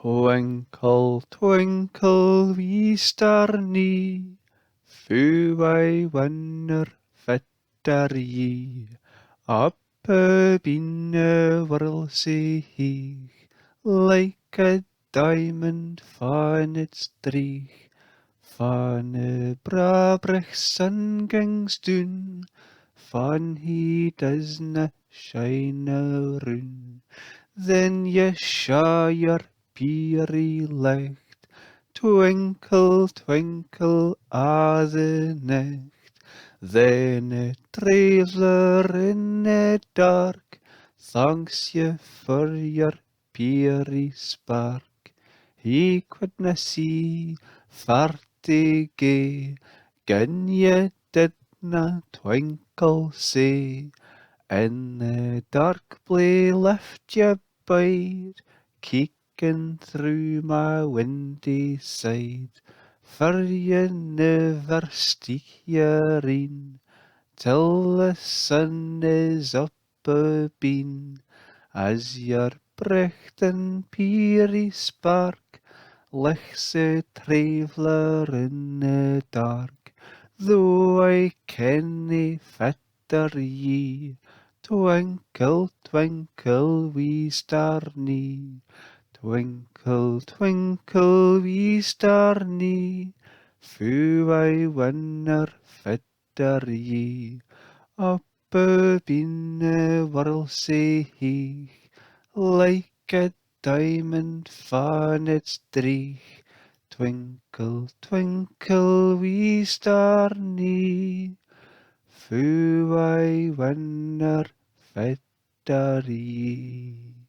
Twinkle, twinkle, wee star nie, fu I wonder fitter ye, up in the world sae heich, like a diamond van its dreich, van a brabrich sun gangs doen, van he disna shine roon. Then ye shaw your peery licht, twinkle, twinkle, a the night. Then a traveller in the dark thanks ye for your peery spark. He couldna see far to gae, gin ye didna twinkle sae. In the dark blue lift ye bide, keeking through my windy side, for ye never steek your een, till the sun is up abeen, as your bricht and peery spark lichts a traveller in the dark. Though I kenna fitter ye, twinkle, twinkle, wee star nie. Twinkle, twinkle, wee star nie. Fu I wonder fitter ye. Up in the world sae heich, like a diamond van its dreich. Twinkle, twinkle, wee star nie. Fu I wonder fitter ye.